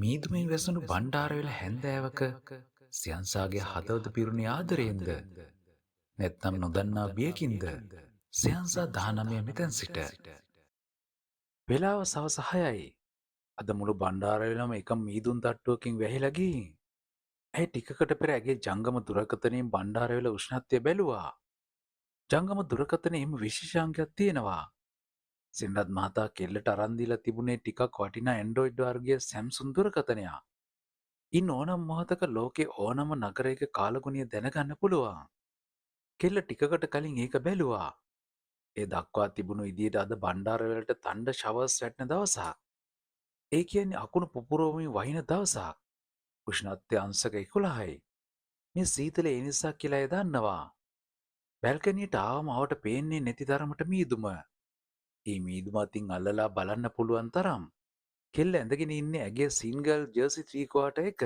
මීදුමින් වැසුණු බණ්ඩාරවෙල හැන්දෑවක සියන්සාගේ හදවත පිරුණි ආදරයෙන්ද නැත්නම් නොදන්නා බියකින්ද සියන්සා 19 මෙතැන් සිට වෙලාව සවස 6යි. අද මුළු බණ්ඩාරවෙලම එක මීදුන් තට්ටුවකින් වැහිලා ගිහින් ඇය ටිකකට පෙර ඇගේ ජංගම දුරකථනයෙන් බණ්ඩාරවෙල උෂ්ණත්වය බැලුවා. ජංගම දුරකථනයේ හිම විශේෂාංකයක් තියෙනවා. සින්රත් මහතා කෙල්ලට අරන් දීලා තිබුණේ ටිකක් වටිනා ඇන්ඩ්‍රොයිඩ් වර්ගයේ සැම්සුන් දුරකථනයක්. ඉන් ඕනම් මොහොතක ලෝකේ ඕනම නගරයක කාලගුණය දැනගන්න පුළුවන්. කෙල්ල ටිකකට කලින් ඒක බැලුවා. ඒ දක්වා තිබුණු විදියට අද බණ්ඩාරවලට තණ්ඩ ෂවර්ස් වැටෙන දවසක්. ඒ කියන්නේ අකුණු පුපුරවමින් වහින දවසක්. උෂ්ණත්වය අංශක 11යි. මේ සීතල ඒ නිසා කියලා එය දන්නවා. බැල්කනියට ආවම අවට පේන්නේ නැති තරමට මීදුම. ඒ මීදුම අතින් අල්ලලා බලන්න පුළුවන් තරම්. කෙල්ල ඇඳගෙන ඉන්නේ ඇගේ සිංගල් ජර්සි ත්‍රීකෝට එක.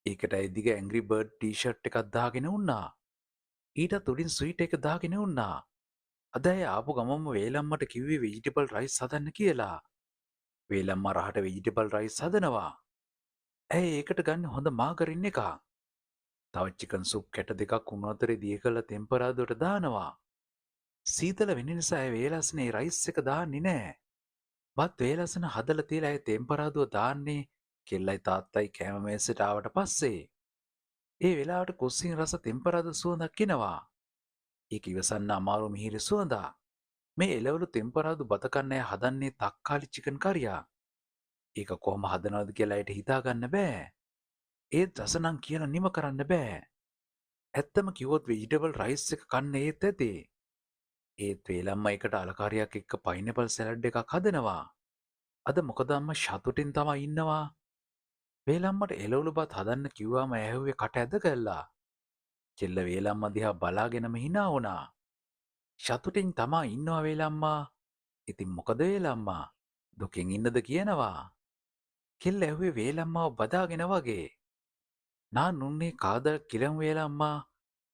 ඒකට ඇදිග ඇංග්‍රි බර්ඩ් ටීෂර්ට් එකක් දාගෙන උන්නා. ඊටත් උඩින් ස්වීට් එක දාගෙන උන්නා. අද ඇය ආපු ගමම වේලම්මට කිව්වේ වෙජිටබල් රයිස් හදන්න කියලා. වේලම්ම රහට වෙජිටබල් රයිස් හදනවා. ඇය ඒකට ගන්න හොඳ මාගරින් එකක්. තව චිකන් සුප් කැට දෙකක් උණු අතරේ දිය කළ තෙම්පරාදුවට දානවා. සීතල වෙන නිසා ඇය වේලස්නේ රයිස් එක දාන්නේ නෑ. බත් වේලසන හදලා තියලා ඇය තෙම්පරාදුව දාන්නේ කෙල්ලයි තාත්තයි කෑම මේසෙට ආවට පස්සේ. ඒ වෙලාවට කුස්සින් රස තෙම්පරාදු සුවඳක් එනවා. ඒක ඉවසන්න අමාරු මිහිරි සුවඳක්. මේ එළවලු තෙම්පරාදු බත කන්න ඇය හදන්නේ තක්කාලි චිකන් කරියක්. ඒක කොහොම හදනවද කියලා ඇයට හිතාගන්න බෑ. ඒත් රස නම් කියලා නිම කරන්න බෑ. ඇත්තම කිව්වොත් වෙජිටබල් රයිස් එක කන්න ඒත් ඇති. ඒත් වේලම්ම එකට අලකාරියක් එක්ක පයිනැපල් සැලඩ් එකක් හදනවා. අද මොකද අම්මා සතුටින් තමයි ඉන්නවා. වේලම්මට එළවලු බත් හදන්න කිව්වම ඇහුවේ කට ඇද කළා. කෙල්ල වේලම්ම දිහා බලාගෙනම hina වුණා. සතුටින් තමා ඉන්නවා වේලම්මා. ඉතින් මොකද වේලම්මා? දුකින් ඉන්නද කියනවා. කෙල්ල ඇහුවේ වේලම්මාව බදාගෙන වගේ. நான் உன்னை காதல் கிளம் வேலම්මා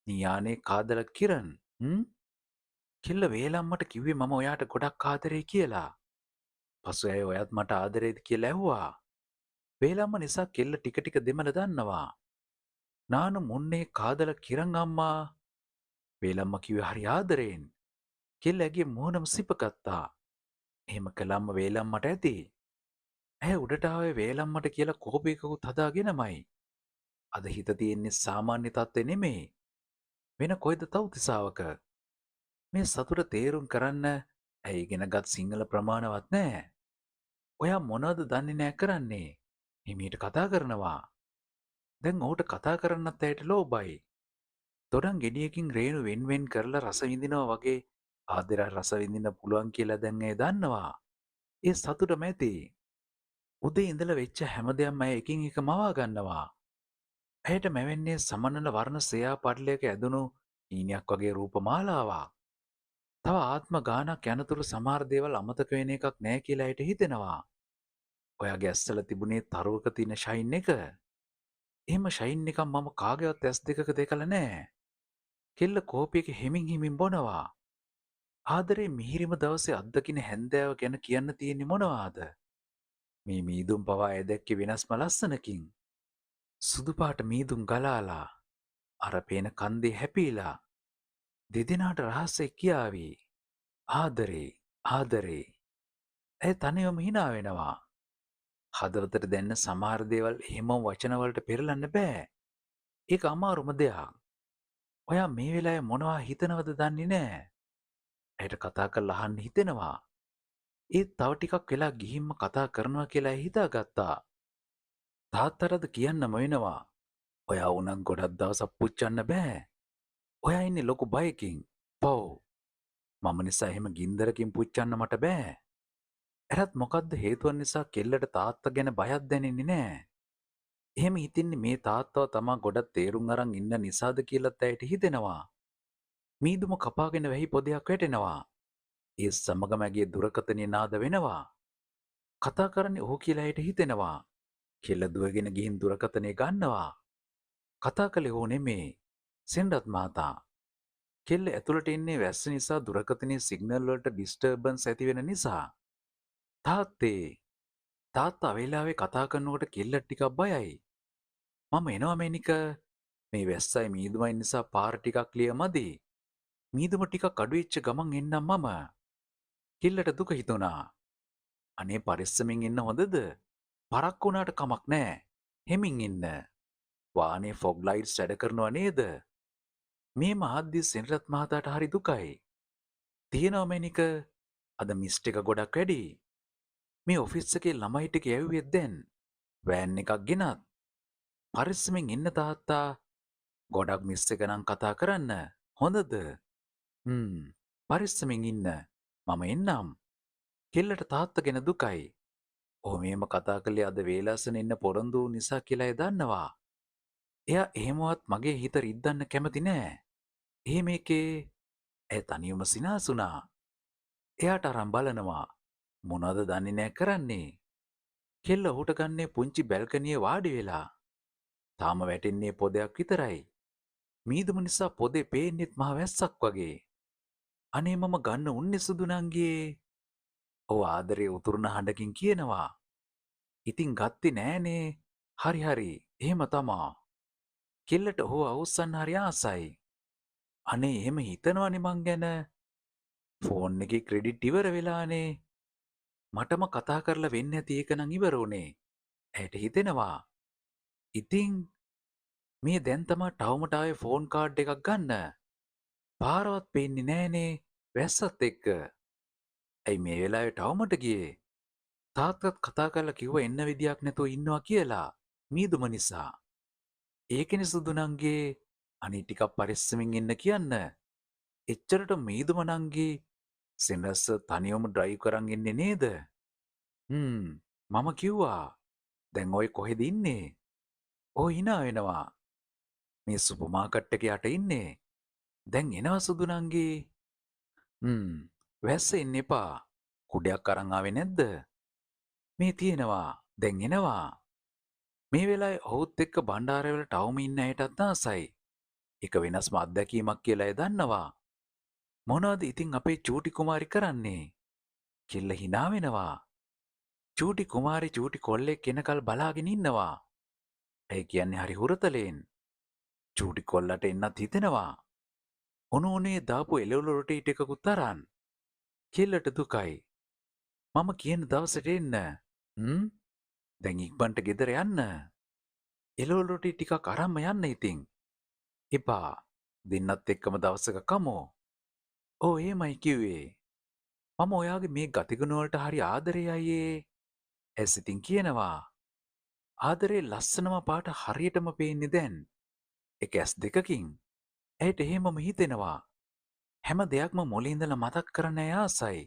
නියානේ කාදල කිරන් කෙල්ල වේලම්මට කිව්වේ මම ඔයාට ගොඩක් ආදරේ කියලා. පසු ඇය ඔයත් මට ආදරේද කියලා ඇහුවා. වේලම්ම නිසා කෙල්ල ටික ටික දෙමළ දන්නවා. නානු මුන්නේ කාදල කිරන් අම්මා. වේලම්ම කිව්වේ හරි ආදරෙන්. කෙල්ල ඇගේ මුහුණම සිපගත්තා. එහෙම කළාම වේලම්මට ඇති. ඇය උඩට ආවේ වේලම්මට කියලා කෝපයකකුත් හදාගෙනමයි. අද හිත තියෙන්නේ සාමාන්‍ය තත්ත්වෙ නෙමෙයි. වෙන කොයිද තව්තිසාවක. මේ සතුට තේරුම් කරන්න ඇයි ඉගෙනගත් සිංහල ප්‍රමාණවත් නෑ. ඔයා මොනවද දන්නේ නෑ කරන්නේ. හිමීට කතා කරනවා. දැන් ඔහුට කතා කරන්නත් ඇයට ලෝබයි. තොඩන් ගෙඩියකින් රේණු වෙන්වෙන් කරලා රස විඳිනවා වගේ ආදර රස විඳින්න පුළුවන් කියලා දැන් ඇය දන්නවා. ඒ සතුටම ඇති. උදේ ඉඳලා වෙච්ච හැම දෙයක්ම ඇය එකින් එක මවා ගන්නවා. ඇයට මැවෙන්නේ සමනල වර්ණ සෙයා පඩලයක ඇදුණු ඊනියක් වගේ රූපමාලාවක්. තව ආත්ම ගානක් යනතුරු සමහර දේවල් අමතක වෙන එකක් නෑ කියලා ඇයට හිතෙනවා. ඔයාගේ ඇස්වල තිබුණේ තරුවක තියෙන ෂයින් එක. එහෙම ෂයින් එකක් මම කාගේවත් ඇස් දෙකක දැකලා නෑ. කෙල්ල කෝපයක හිමින් හිමින් බොනවා. ආදරේ මිහිරිම දවසේ අත්දකින්න හැන්දෑව ගැන කියන්න තියෙන්නේ මොනවාද? මේ මීදුම් පවා ඇය දැක්කේ වෙනස්ම ලස්සනකින්. සුදු පාට මීදුම් ගලාලා අර පේන කන්දේ හැපීලා දෙදෙනාට රහසෙක් කියාවි. ආදරේ ආදරේ. ඇය තනියම hina වෙනවා. හදවතට දැන්න සමහර දේවල් එහෙම වචන වලට පෙරලන්න බෑ. ඒක අමාරුම දෙයක්. ඔයා මේ වෙලාවේ මොනවා හිතනවද දන්නේ නෑ. ඇයට කතා කරලා අහන්න හිතෙනවා. ඒත් තව ටිකක් වෙලා ගිහින්ම කතා කරනවා කියලා ඇය හිතාගත්තා. තාත්තටද කියන්නම වෙනවා. ඔයා උනත් ගොඩක් දවසක් පුච්චන්න බෑ. ඔයා ඉන්නේ ලොකු බයකින්. පව්. මම නිසා එහෙම ගින්දරකින් පුච්චන්න මට බෑ. ඇරත් මොකද්ද හේතුව නිසා කෙල්ලට තාත්තා ගැන බයක් දැනෙන්නේ නෑ. එහෙම හිතින්නේ මේ තාත්තව තමා ගොඩක් තේරුම් අරන් ඉන්න නිසාද කියලාත් ඇයට හිතෙනවා. මීදුම කපාගෙන වැහි පොදයක් වැටෙනවා. ඒ සමගම ඇගේ දුරකථනයේ නාද වෙනවා. කතා කරන්නේ ඔහු කියලා ඇයට හිතෙනවා. කෙල්ල දුවගෙන ගිහින් දුරකථනය ගන්නවා. කතා කළේ ඔහු නෙමේ. සෙන්රත් මහතා. කෙල්ල ඇතුළට ඉන්නේ වැස්ස නිසා දුරකථනයේ සිග්නල් වලට ඩිස්ටර්බන්ස් ඇති වෙන නිසා. තාත්තේ තාත්තා වෙලාවේ කතා කරනකොට කෙල්ලට ටිකක් බයයි. මම එනවා මේනික මේ වැස්සයි මීදුමයි නිසා පාර ටිකක් ලිය මදි. මීදුම ටිකක් අඩුවෙච්ච ගමන් එන්නම් මම. කෙල්ලට දුක හිතුණා. අනේ පරිස්සමින් ඉන්න හොඳද? පරක්කු වුණාට කමක් නෑ. හෙමින් ඉන්න. වාහනේ ෆොග් ලයිට්ස් වැඩ කරනවා නේද? මේ මහද්දි සෙනරත් මහතාට හරි දුකයි. තියෙනවා මේනික අද මිස්ට් එක ගොඩක් වැඩි. මේ ඔෆිස් එකේ ළමයි ටික යැව්වෙත් දැන්. වෑන් එකක් ගෙනත්. පරිස්සමින් ඉන්න තාත්තා. ගොඩක් මිස් එක නම් කතා කරන්න. හොඳද? පරිස්සමින් ඉන්න. මම එන්නම්. කෙල්ලට තාත්තා ගැන දුකයි. ඔහු මෙහෙම කතා කළේ අද වේලාසන එන්න පොරොන්දු වූ නිසා කියලා එය දන්නවා. එයා එහෙමවත් මගේ හිත රිද්දන්න කැමති නෑ. එහෙම එකේ ඇය තනියම සිනාසුනා. එයාට අරන් බලනවා. මොනවද දන්නේ නෑ කරන්නේ. කෙල්ල ඔහුට ගන්නේ පුංචි බැල්කනියේ වාඩි වෙලා. තාම වැටෙන්නේ පොදයක් විතරයි. මීදුම නිසා පොදේ පේන්නෙත් මහ වැස්සක් වගේ. අනේ මම ගන්න උන්නේ සුදු නංගියේ. ඔහු ආදරේ උතුරුන හඬකින් කියනවා. ඉතින් ගත්තේ නෑනේ. හරි හරි එහෙම තමා. කෙල්ලට ඔහු අවුස්සන්න හරි ආසයි. අනේ එහෙම හිතනවනේ මං ගැන. ෆෝන් එකේ ක්‍රෙඩිට් ඉවර වෙලානේ. මටම කතා කරලා වෙන්න ඇති ඒක නම් ඉවර උනේ. ඇයට හිතෙනවා. ඉතින් මේ දැන් තමා ටවුමට ආවේ ෆෝන් කාඩ් එකක් ගන්න. පාරවත් පේන්නේ නෑනේ වැස්සත් එක්ක. ඇයි මේ වෙලාවේ ටවුමට ගියේ? තාත්තත් කතා කරලා කිව්වා එන්න විදියක් නැතුව ඉන්නවා කියලා. මීදුම නිසා. ඒකනේ සුදු නංගේ අනේ ටිකක් පරිස්සමින් ඉන්න කියන්න. එච්චරට මීදුම නංගි සෙනරස් තනියම ඩ්‍රයිව් කරන් ඉන්නේ නේද? මම කිව්වා. දැන් ඔය කොහෙද ඉන්නේ? ඔහු hina වෙනවා. මේ සුපර් මාකට් එක යට ඉන්නේ. දැන් එනවා සුදු නංගි. වැස්ස එන්න එපා. කුඩයක් අරන් ආවේ නැද්ද? මේ තියෙනවා. දැන් එනවා. මේ වෙලාවේ ඔහුත් එක්ක බණ්ඩාරවල ටවුම ඉන්න අයටත් ආසයි. එක වෙනස්ම අත්දැකීමක් කියලා එය දන්නවා. මොනවද ඉතින් අපේ චූටි කුමාරි කරන්නේ? කෙල්ල hina වෙනවා. චූටි කුමාරි චූටි කොල්ලෙක් එනකල් බලාගෙන ඉන්නවා. ඇයි කියන්නේ හරි හුරතලෙන්. චූටි කොල්ලට එන්නත් හිතෙනවා. උණුනේ දාපු එළවලු රොටි ටිකකුත් අරන්. කෙල්ලට දුකයි. මම කියන දවසට එන්න. දැන් ඉක්මනට ගෙදර යන්න. එළවලු රොටි ටිකක් අරන්ම යන්න ඉතින්. එපා. දෙන්නත් එක්කම දවසක කමු. ඔව් එහෙමයි කිව්වේ. මම ඔයාගේ මේ ගතිගුණ වලට හරි ආදරෙයි අයියේ. ඇස් ඉතින් කියනවා. ආදරේ ලස්සනම පාට හරියටම පේන්නේ දැන්. එක ඇස් දෙකකින්. ඇයට එහෙමම හිතෙනවා. හැම දෙයක්ම මුලින් ඉඳලා මතක් කරන්න ඇය ආසයි.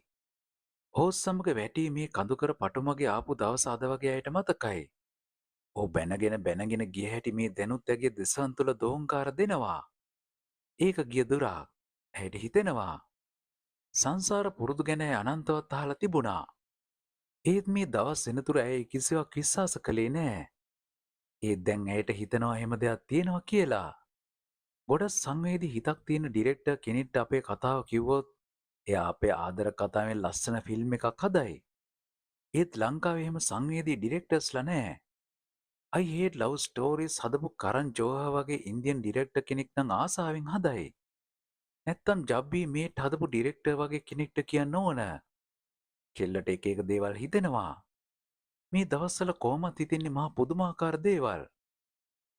ඔහු සමග වැටී මේ කඳුකර පටුමගේ ආපු දවස අද වගේ ඇයට මතකයි. ඔහු බැනගෙන ගිය හැටි මේ දැනුත් ඇගේ දෙසවන් තුළ දෝංකාර දෙනවා. ඒක ගිය දුරක්. ඇයට හිතෙනවා. සංසාර පුරුදු ගැන ඇය අනන්තවත් අහලා තිබුණා. ඒත් මේ දවස් වෙනතුරු ඇය කිසිවක් විශ්වාස කළේ නෑ. ඒත් දැන් ඇයට හිතනවා එහෙම දෙයක් තියෙනවා කියලා. ගොඩක් සංවේදී හිතක් තියෙන ඩිරෙක්ටර් කෙනෙක්ට අපේ කතාව කිව්වොත් එයා අපේ ආදර කතාවෙන් ලස්සන ෆිල්ම් එකක් හදයි. ඒත් ලංකාවේ එහෙම සංවේදී ඩිරෙක්ටර්ස්ලා නෑ. I hate love stories හදපු කරන් ජෝහර් වගේ ඉන්දියන් ඩිරෙක්ටර් කෙනෙක් නම් ආසාවෙන් හදයි. නැත්තම් ජබ්බී මේට් හදපු ඩිරෙක්ටර් වගේ කෙනෙක්ට කියන්න ඕන. කෙල්ලට එක එක දේවල් හිතෙනවා. මේ දවස්වල කොහොමත් හිතෙන්නේ මහා පුදුමාකාර දේවල්.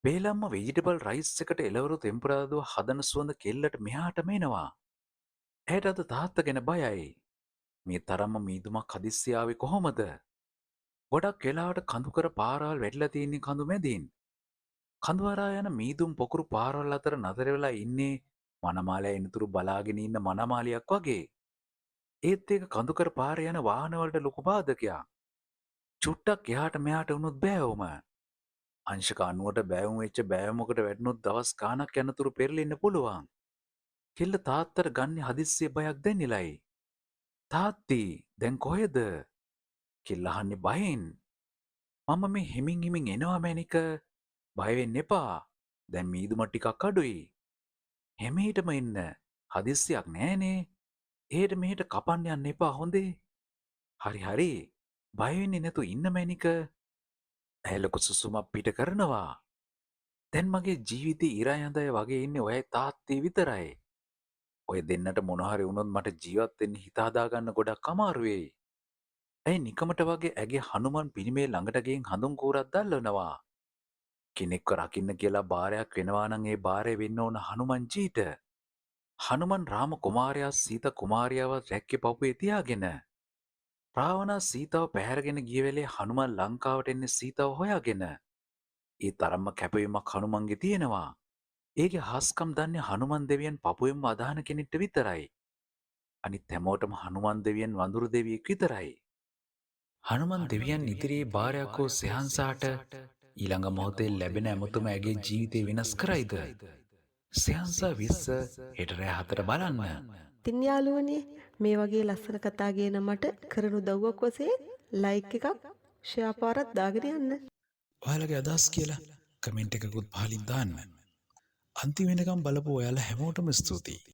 වේලම්ම වෙජිටබල් රයිස් එකට එළවලු තෙම්පරාදුව හදන සුවඳ කෙල්ලට මෙහාටම එනවා. ඇයට අද තාත්තා ගැන බයයි. මේ තරම්ම මීදුමක් හදිස්සි ආවේ කොහොමද? ගොඩක් වෙලාවට කඳුකර පාරවල් වැටිලා තියෙන කඳු මැදින්. කඳු හරහා යන මීදුම් පොකුරු පාරවල් අතර නතර වෙලා ඉන්නේ මනමාලයා එනතුරු බලාගෙන ඉන්න මනමාලියක් වගේ. ඒත් ඒක කඳුකර පාරේ යන වාහනවලට ලොකු බාධකයක්. චුට්ටක් එහාට මෙහාට වුණොත් බෑවුම. අංශක 90ට බෑවුම් වෙච්ච බෑවුමකට වැටුණොත් දවස් ගාණක් යනතුරු පෙරලෙන්න පුළුවන්. කෙල්ල තාත්තට ගන්නේ හදිස්සිය බයක් දැනෙලයි. තාත්ති දැන් කොහෙද? කෙල්ල අහන්නේ බයෙන්. මම මේ හිමින් එනවා මැනික. බය වෙන්න එපා. දැන් මීදුම ටිකක් අඩුයි. හැමීටම එන්න. හදිස්සියක් නෑනේ. එහෙට මෙහෙට කපන්න යන්න එපා හොඳේ. හරි හරි. බය වෙන්නේ නැතුව ඉන්න මැනික. ඇය ලොකු සුසුමක් පිට කරනවා. දැන් මගේ ජීවිතේ ඉරා යඳය වගේ ඉන්නේ ඔයයි තාත්තේ විතරයි. ඔය දෙන්නට මොන හරි වුණොත් මට ජීවත් වෙන්න හිත හදාගන්න ගොඩක් අමාරු වෙයි. ඇයි නිකමට වගේ ඇගේ හනුමන් පිළිමේ ළඟට ගිහින් හඳුන් කූරක් දැල්වනවා. කෙනෙක්ව රකින්න කියලා බාරයක් වෙනවා නම් ඒ බාරය වෙන්න ඕන හනුමන්ජීට. හනුමන් රාම කුමාරයා සීත කුමාරියාව රැක්කේ පපුවේ තියාගෙන. රාවණා සීතාව පැහැරගෙන ගිය වෙලේ හනුමන් ලංකාවට එන්නේ සීතාව හොයාගෙන. ඒ තරම්ම කැපවීමක් හනුමන්ගේ තියෙනවා. ඒගේ හාස්කම් දන්නේ හනුමන් දෙවියන් පපුවෙන්ම අදහන කෙනෙක්ට විතරයි. අනිත් හැමෝටම හනුමන් දෙවියන් වඳුරු දෙවියෙක් විතරයි. හනුමන් දෙවියන් ඉදිරියේ භාරයක් වූ සෙහන්සාට ඊළඟ මොහොතේ ලැබෙන ඇමතුම ඇගේ ජීවිතේ වෙනස් කරයිද? සෙහන්සා 20 හෙට රෑ 4 බලන්න. ඉතින් යාළුවනේ මේ වගේ ලස්සන කතා කියන මට කරන උදව්වක් වශයෙන් ලයික් එකක් ෂෙයා පාරක් දාගෙන යන්න. ඔයාලගේ අදහස් කියලා කමෙන්ට් එකකුත් පහලින් දාන්න. අන්තිම වෙනකම් බලපු ඔයාලා හැමෝටම ස්තුතියි.